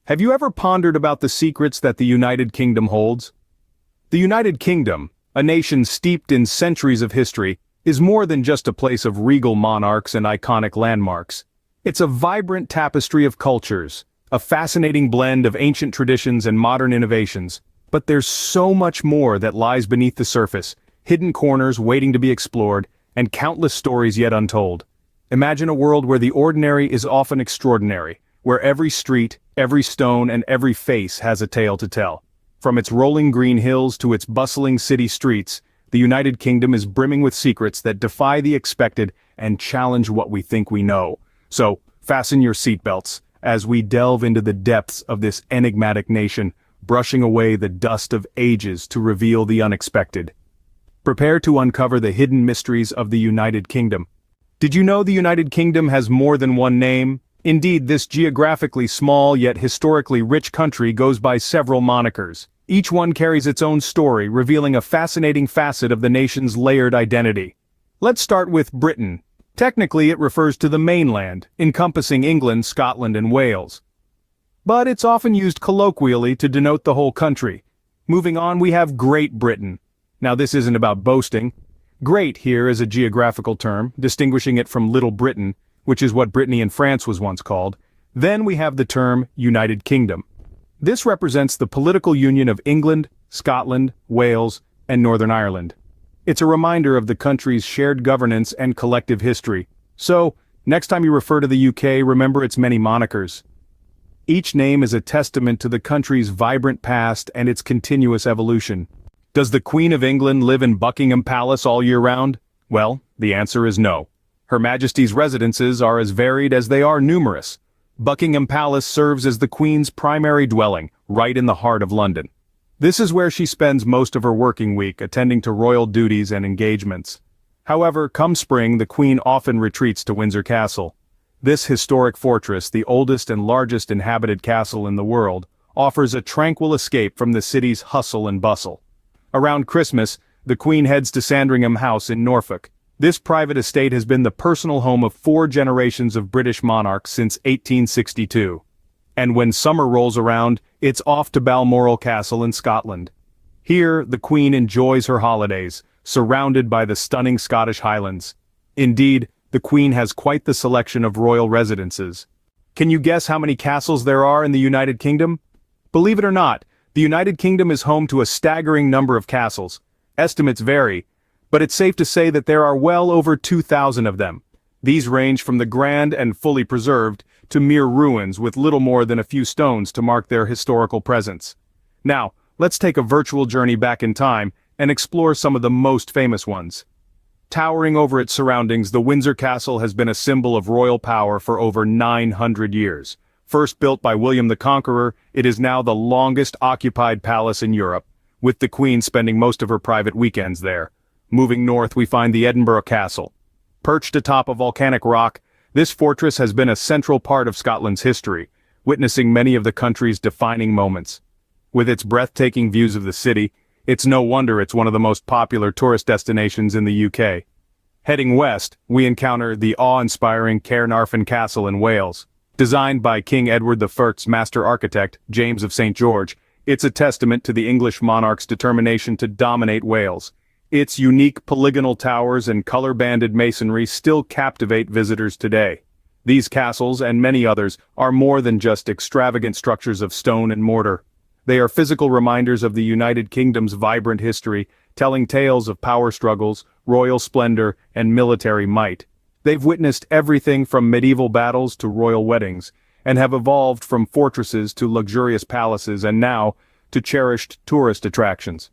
Have you ever pondered about the secrets that the United Kingdom holds? The United Kingdom, a nation steeped in centuries of history, is more than just a place of regal monarchs and iconic landmarks. It's a vibrant tapestry of cultures, a fascinating blend of ancient traditions and modern innovations. But there's so much more that lies beneath the surface, hidden corners waiting to be explored, and countless stories yet untold. Imagine a world where the ordinary is often extraordinary, where every street, every stone, and every face has a tale to tell. From its rolling green hills to its bustling city streets, the United Kingdom is brimming with secrets that defy the expected and challenge what we think we know. So, fasten your seatbelts as we delve into the depths of this enigmatic nation, brushing away the dust of ages to reveal the unexpected. Prepare to uncover the hidden mysteries of the United Kingdom. Did you know the United Kingdom has more than one name? Indeed, this geographically small yet historically rich country goes by several monikers. Each one carries its own story, revealing a fascinating facet of the nation's layered identity. Let's start with Britain. Technically, it refers to the mainland, encompassing England, Scotland, and Wales. But it's often used colloquially to denote the whole country. Moving on, we have Great Britain. Now, this isn't about boasting. Great here is a geographical term, distinguishing it from Little Britain, which is what Brittany in France was once called. Then we have the term United Kingdom. This represents the political union of England, Scotland, Wales, and Northern Ireland. It's a reminder of the country's shared governance and collective history. So, next time you refer to the UK, remember its many monikers. Each name is a testament to the country's vibrant past and its continuous evolution. Does the Queen of England live in Buckingham Palace all year round? Well, the answer is no. Her Majesty's residences are as varied as they are numerous. Buckingham Palace serves as the Queen's primary dwelling, right in the heart of London. This is where she spends most of her working week, attending to royal duties and engagements. However, come spring, the Queen often retreats to Windsor Castle. This historic fortress, the oldest and largest inhabited castle in the world, offers a tranquil escape from the city's hustle and bustle. Around Christmas, the Queen heads to Sandringham House in Norfolk. This private estate has been the personal home of 4 generations of British monarchs since 1862. And when summer rolls around, it's off to Balmoral Castle in Scotland. Here, the Queen enjoys her holidays, surrounded by the stunning Scottish Highlands. Indeed, the Queen has quite the selection of royal residences. Can you guess how many castles there are in the United Kingdom? Believe it or not, the United Kingdom is home to a staggering number of castles. Estimates vary, but it's safe to say that there are well over 2,000 of them. These range from the grand and fully preserved to mere ruins with little more than a few stones to mark their historical presence. Now, let's take a virtual journey back in time and explore some of the most famous ones. Towering over its surroundings, the Windsor Castle has been a symbol of royal power for over 900 years. First built by William the Conqueror, it is now the longest occupied palace in Europe, with the Queen spending most of her private weekends there. Moving north, we find the Edinburgh Castle. Perched atop a volcanic rock, this fortress has been a central part of Scotland's history, witnessing many of the country's defining moments. With its breathtaking views of the city, it's no wonder it's one of the most popular tourist destinations in the UK. Heading west, we encounter the awe-inspiring Caernarfon Castle in Wales. Designed by King Edward I's master architect, James of St. George, it's a testament to the English monarch's determination to dominate Wales. Its unique polygonal towers and color-banded masonry still captivate visitors today. These castles, and many others, are more than just extravagant structures of stone and mortar. They are physical reminders of the United Kingdom's vibrant history, telling tales of power struggles, royal splendor, and military might. They've witnessed everything from medieval battles to royal weddings, and have evolved from fortresses to luxurious palaces and now to cherished tourist attractions.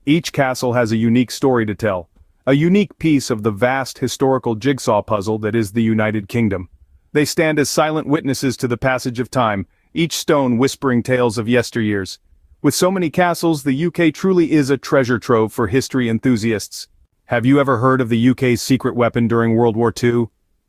Each castle has a unique story to tell, a unique piece of the vast historical jigsaw puzzle that is the United Kingdom. They stand as silent witnesses to the passage of time, each stone whispering tales of yesteryears. With so many castles, the UK truly is a treasure trove for history enthusiasts. Have you ever heard of the UK's secret weapon during World War II?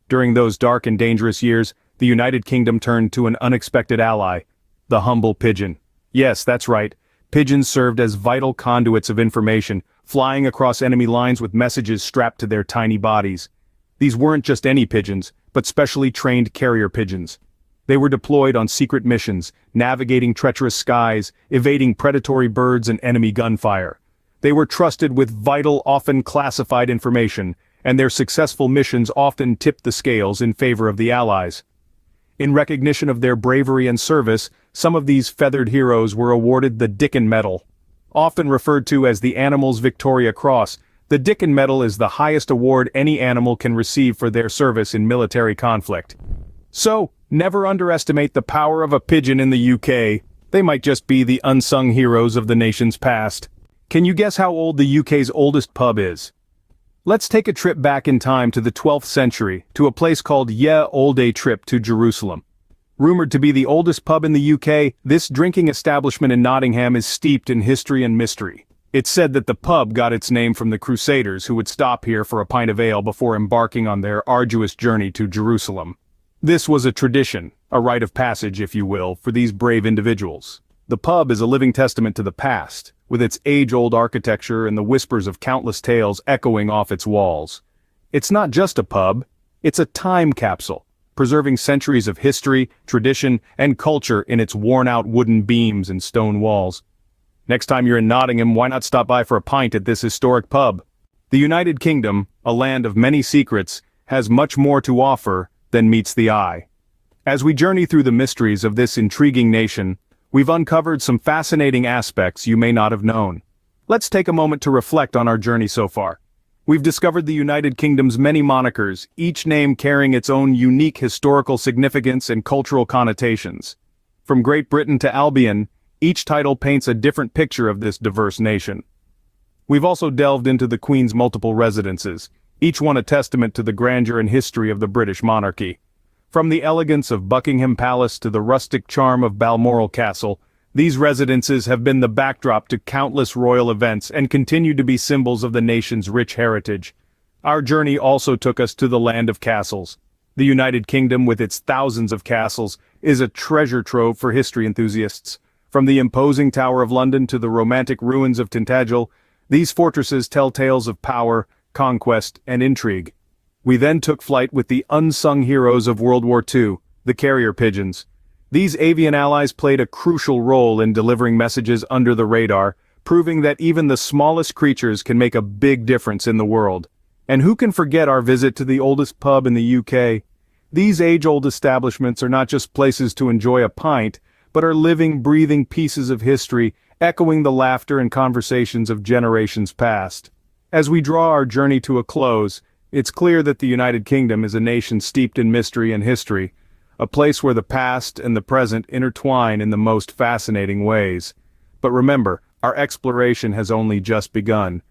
During those dark and dangerous years, the United Kingdom turned to an unexpected ally, the humble pigeon. Yes, that's right. Pigeons served as vital conduits of information, flying across enemy lines with messages strapped to their tiny bodies. These weren't just any pigeons, but specially trained carrier pigeons. They were deployed on secret missions, navigating treacherous skies, evading predatory birds and enemy gunfire. They were trusted with vital, often classified information, and their successful missions often tipped the scales in favor of the Allies. In recognition of their bravery and service, some of these feathered heroes were awarded the Dickon Medal. Often referred to as the Animal's Victoria Cross, the Dickon Medal is the highest award any animal can receive for their service in military conflict. So, never underestimate the power of a pigeon in the UK. They might just be the unsung heroes of the nation's past. Can you guess how old the UK's oldest pub is? Let's take a trip back in time to the 12th century, to a place called Ye Olde Trip to Jerusalem. Rumored to be the oldest pub in the UK, this drinking establishment in Nottingham is steeped in history and mystery. It's said that the pub got its name from the Crusaders who would stop here for a pint of ale before embarking on their arduous journey to Jerusalem. This was a tradition, a rite of passage, if you will, for these brave individuals. The pub is a living testament to the past, with its age-old architecture and the whispers of countless tales echoing off its walls. It's not just a pub, it's a time capsule, preserving centuries of history, tradition, and culture in its worn-out wooden beams and stone walls. Next time you're in Nottingham, why not stop by for a pint at this historic pub? The United Kingdom, a land of many secrets, has much more to offer than meets the eye. As we journey through the mysteries of this intriguing nation, we've uncovered some fascinating aspects you may not have known. Let's take a moment to reflect on our journey so far. We've discovered the United Kingdom's many monikers, each name carrying its own unique historical significance and cultural connotations. From Great Britain to Albion, each title paints a different picture of this diverse nation. We've also delved into the Queen's multiple residences, each one a testament to the grandeur and history of the British monarchy. From the elegance of Buckingham Palace to the rustic charm of Balmoral Castle, these residences have been the backdrop to countless royal events and continue to be symbols of the nation's rich heritage. Our journey also took us to the land of castles. The United Kingdom, with its thousands of castles, is a treasure trove for history enthusiasts. From the imposing Tower of London to the romantic ruins of Tintagel, these fortresses tell tales of power, conquest, and intrigue. We then took flight with the unsung heroes of World War II, the carrier pigeons. These avian allies played a crucial role in delivering messages under the radar, proving that even the smallest creatures can make a big difference in the world. And who can forget our visit to the oldest pub in the UK? These age-old establishments are not just places to enjoy a pint, but are living, breathing pieces of history, echoing the laughter and conversations of generations past. As we draw our journey to a close, it's clear that the United Kingdom is a nation steeped in mystery and history, a place where the past and the present intertwine in the most fascinating ways. But remember, our exploration has only just begun.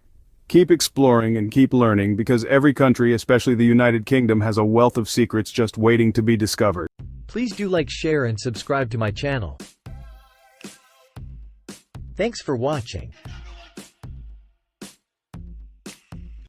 Keep exploring and keep learning, because every country, especially the United Kingdom, has a wealth of secrets just waiting to be discovered. Please do like, share, and subscribe to my channel. Thanks for watching.